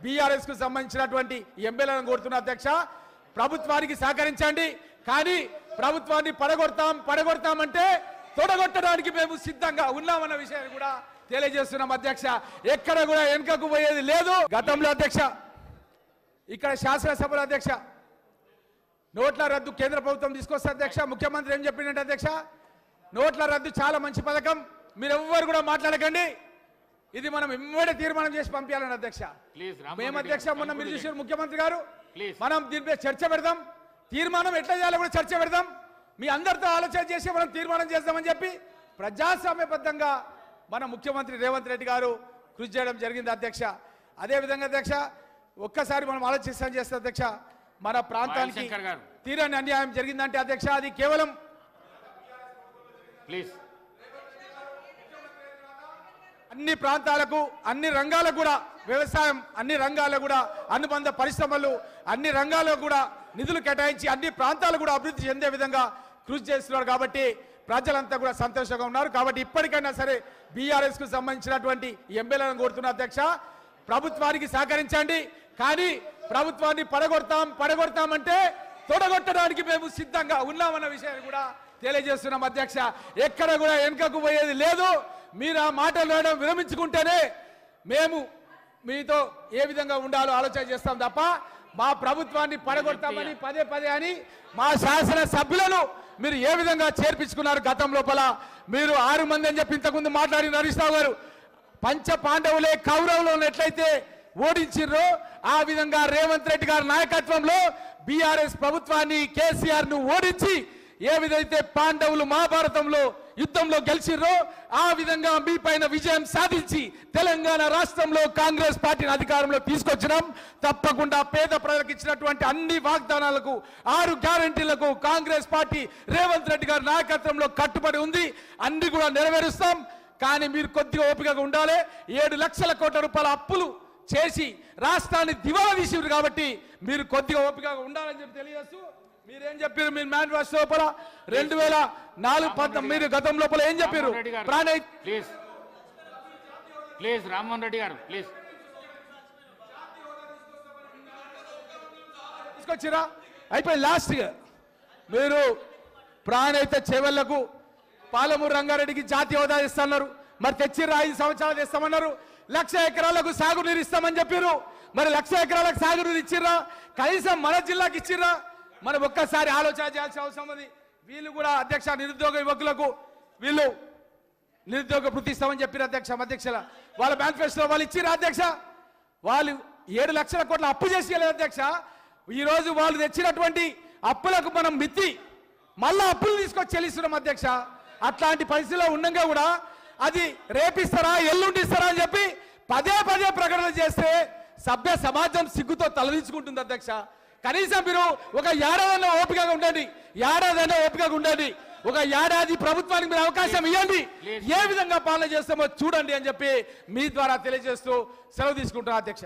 BRS కు సంబంధించినటువంటి ఎమ్మెల్యేలను కోరుతున్న అధ్యక్ష, ప్రభుత్వానికి సహకరించండి. కానీ ప్రభుత్వాన్ని పడగొడతామంటే తొడగొట్టడానికి మేము సిద్ధంగా ఉన్నామన్న విషయాన్ని కూడా తెలియజేస్తున్నాం అధ్యక్ష. ఎక్కడ కూడా వెనుకకు పోయేది లేదు. గతంలో అధ్యక్ష, ఇక్కడ శాసనసభలో అధ్యక్ష, నోట్ల రద్దు కేంద్ర ప్రభుత్వం తీసుకొస్తే అధ్యక్ష, ముఖ్యమంత్రి ఏం చెప్పిందంటే అధ్యక్ష, నోట్ల రద్దు చాలా మంచి పథకం, మీరు ఎవ్వరు కూడా మాట్లాడకండి, ఇది మనం ఇమ్మడే తీర్మానం చేసి పంపించాలని అధ్యక్ష. మేము అధ్యక్ష మొన్న మీరు చూసారు ముఖ్యమంత్రి గారు, మనం దీనిపై చర్చ పెడదాం, తీర్మానం ఎట్లా చేయాలో కూడా చర్చ పెడదాం, మీ అందరితో ఆలోచన చేసి మనం తీర్మానం చేద్దామని చెప్పి ప్రజాస్వామ్యబద్ధంగా మన ముఖ్యమంత్రి రేవంత్ రెడ్డి గారు కృషి చేయడం జరిగింది అధ్యక్ష. అదేవిధంగా అధ్యక్ష, ఒక్కసారి మనం ఆలోచిస్తాం చేస్తే అధ్యక్ష, మన ప్రాంతానికి తీరని అన్యాయం జరిగిందంటే అధ్యక్ష, అది కేవలం అన్ని ప్రాంతాలకు అన్ని రంగాలకు కూడా, వ్యవసాయం అన్ని రంగాలకు కూడా, అనుబంధ పరిశ్రమలు అన్ని రంగాలకు కూడా నిధులు కేటాయించి అన్ని ప్రాంతాలు కూడా అభివృద్ధి చెందే విధంగా కృషి చేస్తున్నారు. కాబట్టి ప్రజలంతా కూడా సంతోషంగా ఉన్నారు. కాబట్టి ఇప్పటికైనా సరే బీఆర్ఎస్ కు సంబంధించినటువంటి ఎమ్మెల్యేలను కోరుతున్న అధ్యక్ష, ప్రభుత్వానికి సహకరించండి. కానీ ప్రభుత్వాన్ని పడగొడతామంటే తొడగొట్టడానికి మేము సిద్ధంగా ఉన్నామన్న విషయాన్ని కూడా తెలియజేస్తున్నాం అధ్యక్ష. ఎక్కడ కూడా వెనుకకు పోయేది లేదు. మీరు ఆ మాటలు విరమించుకుంటేనే మేము మీతో ఏ విధంగా ఉండాలో ఆలోచన చేస్తాం తప్ప మా ప్రభుత్వాన్ని పడగొడతామని పదే అని మా శాసన సభ్యులను మీరు ఏ విధంగా చేర్పించుకున్నారు. గతం లోపల మీరు 6 మంది అని చెప్పి ఇంతకుముందు మాట్లాడిన హరీష్ రావు గారు, పంచ పాండవులే కౌరవులను ఎట్లయితే ఓడించిర్రో ఆ విధంగా రేవంత్ రెడ్డి గారి నాయకత్వంలో బీఆర్ఎస్ ప్రభుత్వాన్ని, కేసీఆర్ ను ఓడించి ఏ విధైతే పాండవులు మహాభారతంలో యుద్ధంలో గెలిచిర్రో ఆ విధంగా మీ పైన విజయం సాధించి తెలంగాణ రాష్ట్రంలో కాంగ్రెస్ పార్టీని అధికారంలో తీసుకొచ్చినాం. తప్పకుండా పేద ప్రజలకు ఇచ్చినటువంటి అన్ని వాగ్దానాలకు, 6 గ్యారంటీలకు కాంగ్రెస్ పార్టీ రేవంత్ రెడ్డి గారి నాయకత్వంలో కట్టుబడి ఉంది. అన్ని కూడా నెరవేరుస్తాం. కానీ మీరు కొద్దిగా ఓపికగా ఉండాలి. 7 లక్షల కోట్ల రూపాయల అప్పులు చేసి రాష్ట్రాన్ని దివాలా తీసిరు. కాబట్టి మీరు కొద్దిగా ఓపికగా ఉండాలని చెప్పి తెలియజేస్తూ, మీరేం చెప్పారు, మీరు మేనిఫెస్టో లోపల 2004 మీరు గతం లోపల ఏం చెప్పారు? ప్లీజ్ రామ్మోహన్ రెడ్డి గారు ప్లీజ్ తీసుకొచ్చిరా, అయిపోయింది. లాస్ట్ మీరు ప్రాణైతే చేవెళ్లకు పాలమూరు రంగారెడ్డికి జాతీయ హోదా ఇస్తున్నారు. మరి తెచ్చిర్రా? 5 సంవత్సరాలు తెస్తామన్నారు. 1,00,000 ఎకరాలకు సాగునీరు ఇస్తామని చెప్పారు. మరి 1,00,000 ఎకరాలకు సాగునీరు ఇచ్చిర్రా? కనీసం మన జిల్లాకి ఇచ్చిర్రా? మనం ఒక్కసారి ఆలోచన చేయాల్సిన అవసరం ఉంది. వీళ్ళు కూడా అధ్యక్ష నిరుద్యోగ యువకులకు వీళ్ళు నిరుద్యోగ వృత్తి ఇస్తామని చెప్పారు అధ్యక్ష. అధ్యక్షుల వాళ్ళ మేనిఫెస్టో వాళ్ళు ఇచ్చిర్రా అధ్యక్ష? వాళ్ళు 7 లక్షల కోట్ల అప్పు చేసి అధ్యక్ష. ఈ రోజు వాళ్ళు తెచ్చినటువంటి అప్పులకు మనం మిత్తి మళ్ళా అప్పులు తీసుకొచ్చి చెల్లిస్తున్నాం అధ్యక్ష. అట్లాంటి పరిస్థితిలో ఉండగా కూడా అది రేపిస్తారా ఎల్లుండిస్తారా అని చెప్పి పదే ప్రకటన చేస్తే సభ్య సమాజం సిగ్గుతో తలదించుకుంటుంది అధ్యక్ష. కనీసం మీరు ఒక ఏడాదైనా ఓపికగా ఉండండి. ఒక ఏడాది ప్రభుత్వానికి మీరు అవకాశం ఇవ్వండి. ఏ విధంగా పాలన చేస్తామో చూడండి అని చెప్పి మీ ద్వారా తెలియజేస్తూ సెలవు తీసుకుంటున్నా అధ్యక్ష.